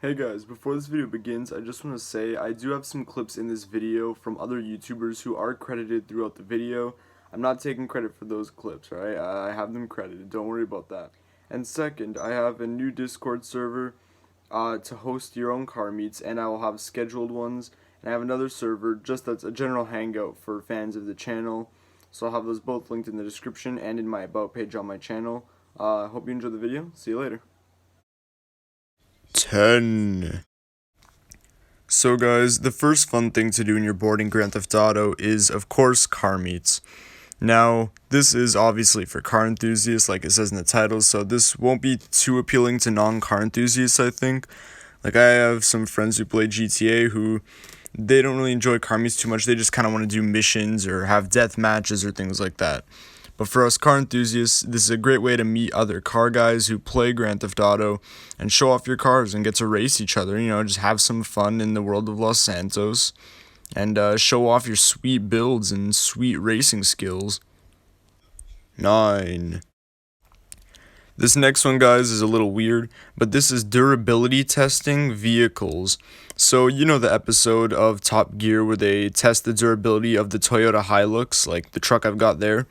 Hey guys, before this video begins, I just want to say I do have some clips in this video from other YouTubers who are credited throughout the video. I'm not taking credit for those clips, alright? I have them credited, don't worry about that. And second, I have a new Discord server to host your own car meets, and I will have scheduled ones. And I have another server just that's a general hangout for fans of the channel. So I'll have those both linked in the description and in my about page on my channel. Hope you enjoy the video. See you later. 10. So guys, the first fun thing to do when you're boarding Grand Theft Auto is, of course, car meets. Now, this is obviously for car enthusiasts, like it says in the title, so this won't be too appealing to non-car enthusiasts, I think. Like, I have some friends who play GTA who, they don't really enjoy car meets too much, they just kind of want to do missions or have death matches or things like that. But for us car enthusiasts, this is a great way to meet other car guys who play Grand Theft Auto and show off your cars and get to race each other, just have some fun in the world of Los Santos and show off your sweet builds and sweet racing skills. 9. This next one, guys, is a little weird, but this is durability testing vehicles. So, you know the episode of Top Gear where they test the durability of the Toyota Hilux, like the truck I've got there?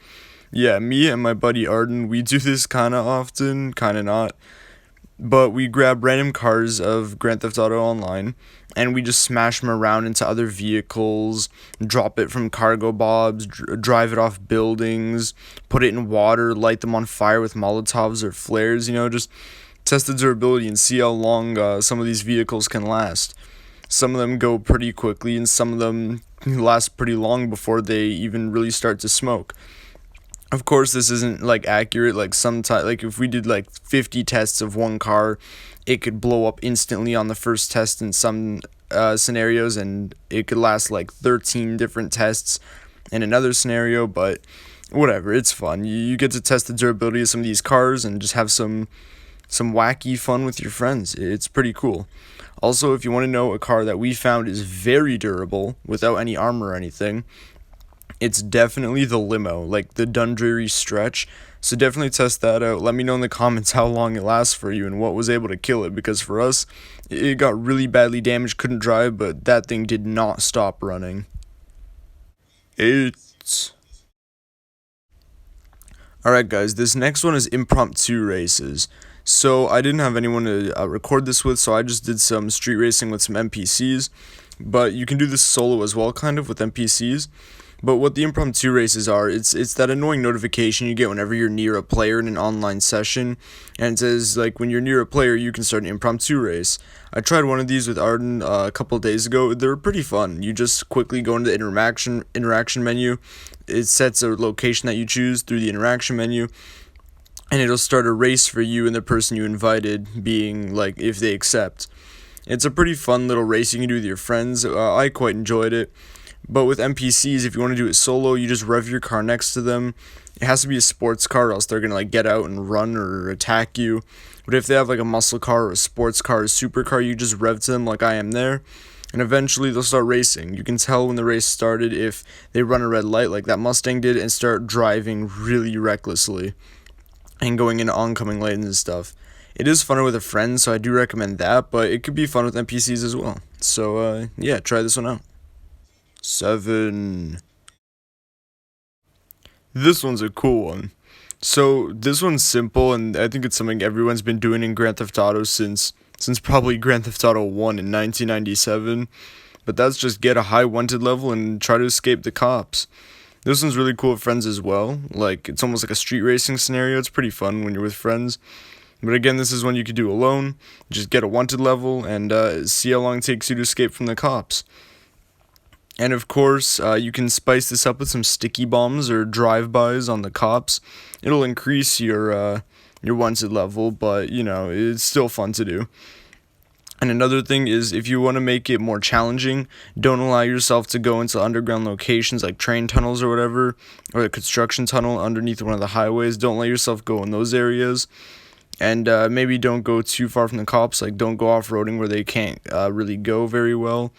Yeah, me and my buddy Arden, we do this kind of often, kind of not. But we grab random cars of Grand Theft Auto Online, and we just smash them around into other vehicles, drop it from cargo bobs, drive it off buildings, put it in water, light them on fire with Molotovs or flares, just test the durability and see how long some of these vehicles can last. Some of them go pretty quickly, and some of them last pretty long before they even really start to smoke. Of course, this isn't accurate. Sometimes, if we did 50 tests of one car, it could blow up instantly on the first test in some scenarios, and it could last 13 different tests in another scenario. But whatever, it's fun. You get to test the durability of some of these cars and just have some wacky fun with your friends. It's pretty cool. Also, if you want to know a car that we found is very durable without any armor or anything, it's definitely the limo, the Dundreary Stretch. So definitely test that out. Let me know in the comments how long it lasts for you and what was able to kill it, because for us, it got really badly damaged, couldn't drive, but that thing did not stop running. 8. Alright guys, this next one is impromptu races. So I didn't have anyone to record this with, so I just did some street racing with some NPCs. But you can do this solo as well, kind of, with NPCs. But what the impromptu races are, it's that annoying notification you get whenever you're near a player in an online session, and it says, when you're near a player, you can start an impromptu race. I tried one of these with Arden a couple of days ago. They were pretty fun. You just quickly go into the interaction menu. It sets a location that you choose through the interaction menu, and it'll start a race for you and the person you invited, being, if they accept. It's a pretty fun little race you can do with your friends. I quite enjoyed it. But with NPCs, if you want to do it solo, you just rev your car next to them. It has to be a sports car, or else they're going to get out and run or attack you. But if they have a muscle car or a sports car or a supercar, you just rev to them like I am there. And eventually they'll start racing. You can tell when the race started if they run a red light like that Mustang did and start driving really recklessly and going into oncoming lanes and stuff. It is funner with a friend, so I do recommend that, but it could be fun with NPCs as well. So, yeah, try this one out. 7. This one's a cool one. So this one's simple, and I think it's something everyone's been doing in Grand Theft Auto since probably Grand Theft Auto 1 in 1997. But that's just get a high wanted level and try to escape the cops. This one's really cool with friends as well. It's almost like a street racing scenario. It's pretty fun when you're with friends. But again, this is one you could do alone. Just get a wanted level and see how long it takes you to escape from the cops. And of course, you can spice this up with some sticky bombs or drive-bys on the cops. It'll increase your wanted level, but it's still fun to do. And another thing is, if you want to make it more challenging, don't allow yourself to go into underground locations like train tunnels or whatever, or a construction tunnel underneath one of the highways. Don't let yourself go in those areas. And maybe don't go too far from the cops. Don't go off-roading where they can't really go very well.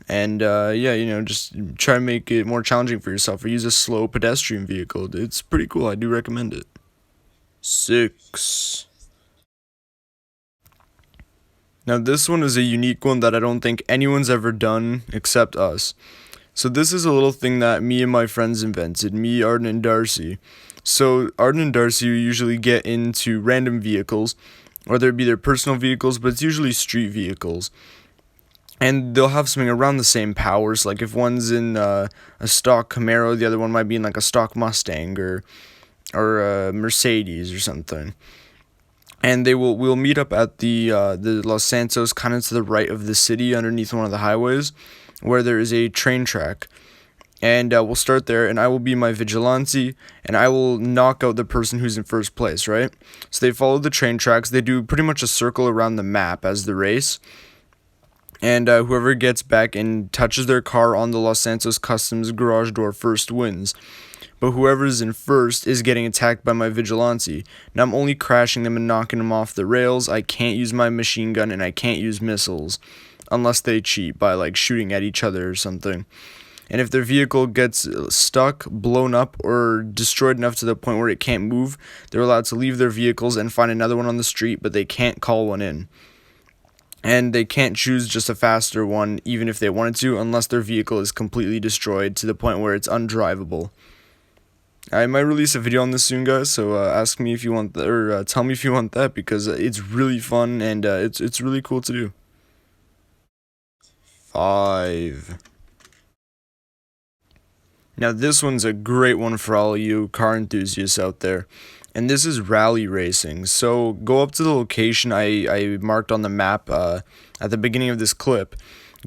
And, just try to make it more challenging for yourself, or use a slow pedestrian vehicle. It's pretty cool. I do recommend it. 6. Now, this one is a unique one that I don't think anyone's ever done except us. So, this is a little thing that me and my friends invented, me, Arden, and Darcy. So, Arden and Darcy usually get into random vehicles, whether it be their personal vehicles, but it's usually street vehicles. And they'll have something around the same powers. Like if one's in a stock Camaro, the other one might be in like a stock Mustang or a Mercedes or something. And we'll meet up at the Los Santos, kind of to the right of the city, underneath one of the highways, where there is a train track. And we'll start there, and I will be my vigilante, and I will knock out the person who's in first place, right? So they follow the train tracks. They do pretty much a circle around the map as the race. And whoever gets back and touches their car on the Los Santos Customs garage door first wins. But whoever's in first is getting attacked by my vigilante. Now I'm only crashing them and knocking them off the rails. I can't use my machine gun and I can't use missiles. Unless they cheat by like shooting at each other or something. And if their vehicle gets stuck, blown up, or destroyed enough to the point where it can't move, they're allowed to leave their vehicles and find another one on the street, but they can't call one in. And they can't choose just a faster one, even if they wanted to, unless their vehicle is completely destroyed to the point where it's undrivable. I might release a video on this soon, guys, so ask me if you want that, or tell me if you want that, because it's really fun and it's really cool to do. 5. Now this one's a great one for all you car enthusiasts out there. And this is rally racing. So go up to the location I marked on the map at the beginning of this clip.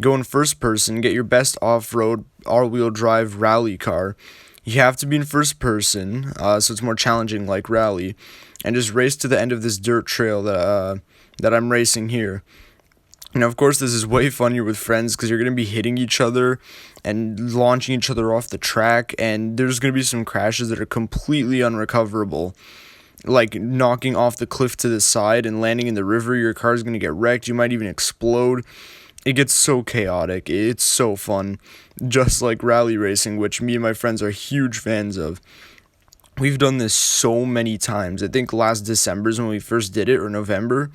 Go in first person, get your best off-road all-wheel drive rally car. You have to be in first person, so it's more challenging like rally. And just race to the end of this dirt trail that I'm racing here. And of course, this is way funnier with friends because you're going to be hitting each other and launching each other off the track, and there's going to be some crashes that are completely unrecoverable. Like knocking off the cliff to the side and landing in the river, your car's going to get wrecked, you might even explode. It gets so chaotic, it's so fun, just like rally racing, which me and my friends are huge fans of. We've done this so many times. I think last December is when we first did it, or November.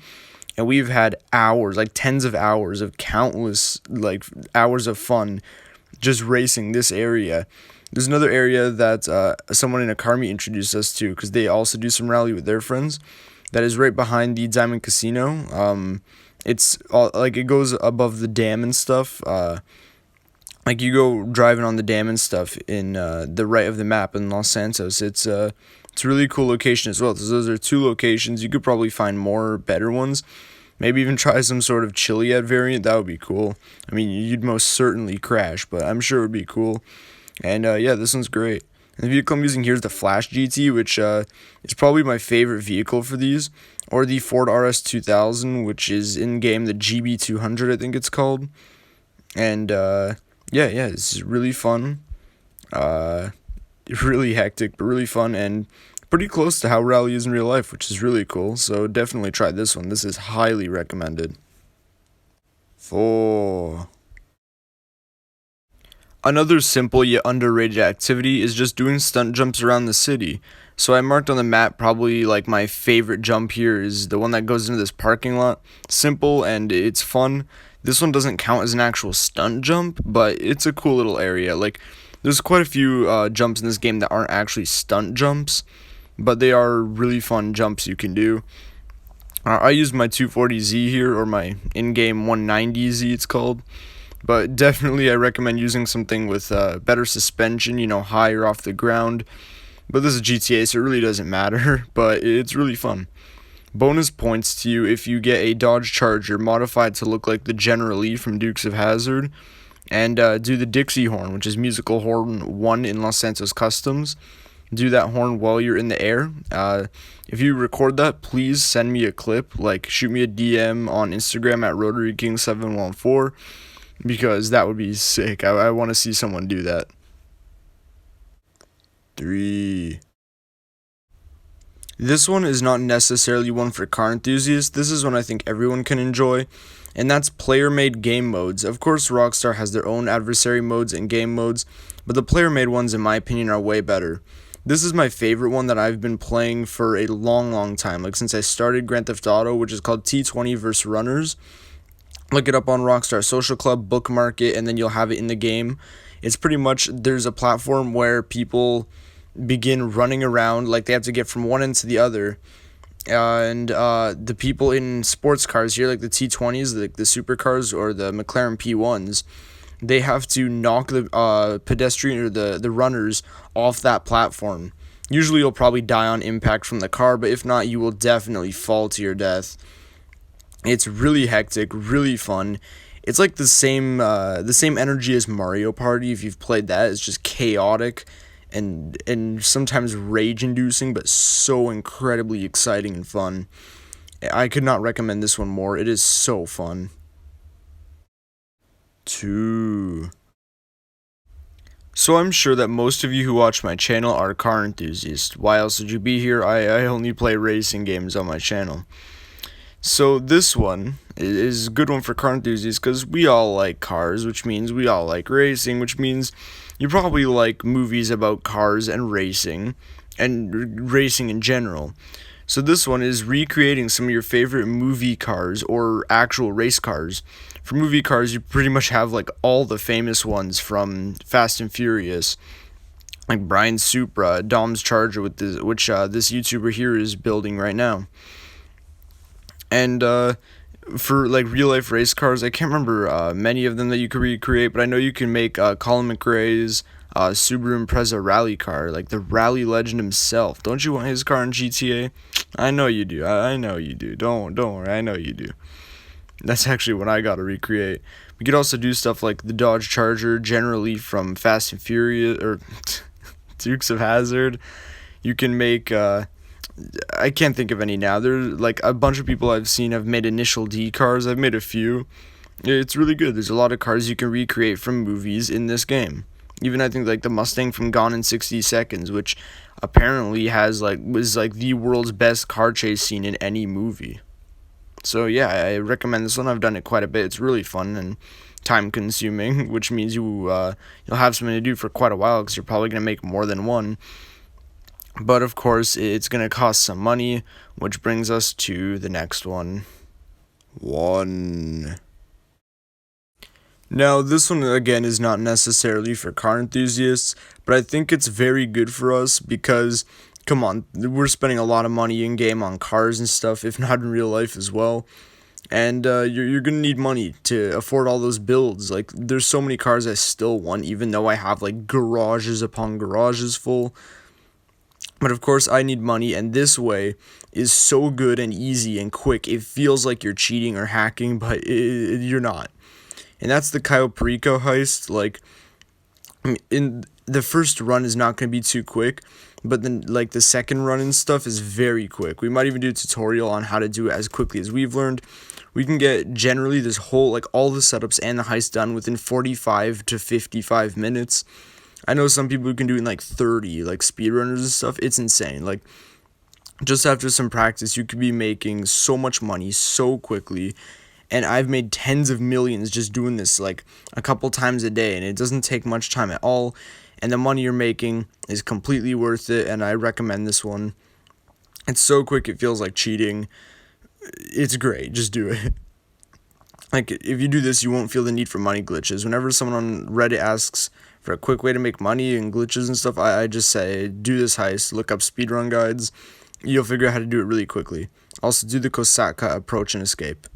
And we've had hours, like tens of hours of countless, like hours of fun just racing this area. There's another area that someone in a car meet introduced us to because they also do some rally with their friends. That is right behind the Diamond Casino. It's all, like it goes above the dam and stuff. Like you go driving on the dam and stuff in the right of the map in Los Santos. It's a really cool location as well. So those are 2 locations. You could probably find more better ones. Maybe even try some sort of Chiliad variant. That would be cool. I mean, you'd most certainly crash, but I'm sure it would be cool. And yeah, this one's great. And the vehicle I'm using here is the Flash GT, which is probably my favorite vehicle for these. Or the Ford RS 2000, which is in-game the GB 200, I think it's called. And yeah, this is really fun. Really hectic, but really fun, and pretty close to how rally is in real life, which is really cool. So definitely try this one. This is highly recommended. 4. Another simple yet underrated activity is just doing stunt jumps around the city. So I marked on the map probably like my favorite jump here is the one that goes into this parking lot. Simple and it's fun. This one doesn't count as an actual stunt jump, but it's a cool little area. Like there's quite a few jumps in this game that aren't actually stunt jumps, but they are really fun jumps you can do. I use my 240Z here, or my in-game 190Z it's called. But definitely I recommend using something with better suspension, higher off the ground. But this is GTA, so it really doesn't matter, but it's really fun. Bonus points to you if you get a Dodge Charger modified to look like the General Lee from Dukes of Hazzard, and do the Dixie horn, which is musical horn 1 in Los Santos Customs. Do that horn while you're in the air. If you record that, please send me a clip, like shoot me a DM on Instagram at RotaryKing714. Because that would be sick. I want to see someone do that. 3. This one is not necessarily one for car enthusiasts. This is one I think everyone can enjoy, and that's player-made game modes. Of course, Rockstar has their own adversary modes and game modes, but the player-made ones, in my opinion, are way better. This is my favorite one that I've been playing for a long time, like since I started Grand Theft Auto, which is called T20 vs. Runners. Look it up on Rockstar Social Club, bookmark it, and then you'll have it in the game. It's pretty much there's a platform where people begin running around like they have to get from one end to the other. And the people in sports cars here, like the T20s, the supercars, or the McLaren P1s, they have to knock the pedestrian or the runners off that platform. Usually, you'll probably die on impact from the car, but if not, you will definitely fall to your death. It's really hectic, really fun. It's like the same energy as Mario Party. If you've played that, it's just chaotic and sometimes rage inducing, but so incredibly exciting and fun. I could not recommend this one more. It is so fun. 2. So I'm sure that most of you who watch my channel are car enthusiasts. Why else would you be here? I only play racing games on my channel. So this one is a good one for car enthusiasts because we all like cars, which means we all like racing, which means you probably like movies about cars and racing in general. So this one is recreating some of your favorite movie cars or actual race cars. For movie cars, you pretty much have like all the famous ones from Fast and Furious, like Brian's Supra, Dom's Charger, which this YouTuber here is building right now. And for like real life race cars, I can't remember many of them that you could recreate, but I know you can make Colin McRae's Subaru Impreza rally car, like the rally legend himself. Don't you want his car in GTA? I know you do. I know you do. Don't worry. I know you do. That's actually what I gotta recreate. We could also do stuff like the Dodge Charger, generally from Fast and Furious or Dukes of Hazzard. You can make I can't think of any now. There's like a bunch of people I've seen have made Initial D cars. I've made a few. It's really good. There's a lot of cars you can recreate from movies in this game. Even I think like the Mustang from Gone in 60 Seconds, which apparently was like the world's best car chase scene in any movie. So yeah, I recommend this one. I've done it quite a bit. It's really fun and time consuming, which means you'll have something to do for quite a while because you're probably gonna make more than one. But of course, it's going to cost some money, which brings us to the next one. 1. Now, this one again is not necessarily for car enthusiasts, but I think it's very good for us because, come on, we're spending a lot of money in game on cars and stuff, if not in real life as well. And you're gonna need money to afford all those builds. Like, there's so many cars I still want, even though I have like garages upon garages full. But of course, I need money, and this way is so good and easy and quick. It feels like you're cheating or hacking, but you're not. And that's the Cayo Perico heist. Like, in the first run is not going to be too quick, but then like the second run and stuff is very quick. We might even do a tutorial on how to do it as quickly as we've learned. We can get generally this whole, like all the setups and the heist done within 45 to 55 minutes. I know some people who can do it in like 30, like speedrunners and stuff. It's insane. Like, just after some practice, you could be making so much money so quickly. And I've made tens of millions just doing this like a couple times a day, and it doesn't take much time at all. And the money you're making is completely worth it, and I recommend this one. It's so quick, it feels like cheating. It's great. Just do it. Like, if you do this, you won't feel the need for money glitches. Whenever someone on Reddit asks for a quick way to make money and glitches and stuff, I just say, do this heist, look up speedrun guides. You'll figure out how to do it really quickly. Also, do the Kosaka approach and escape.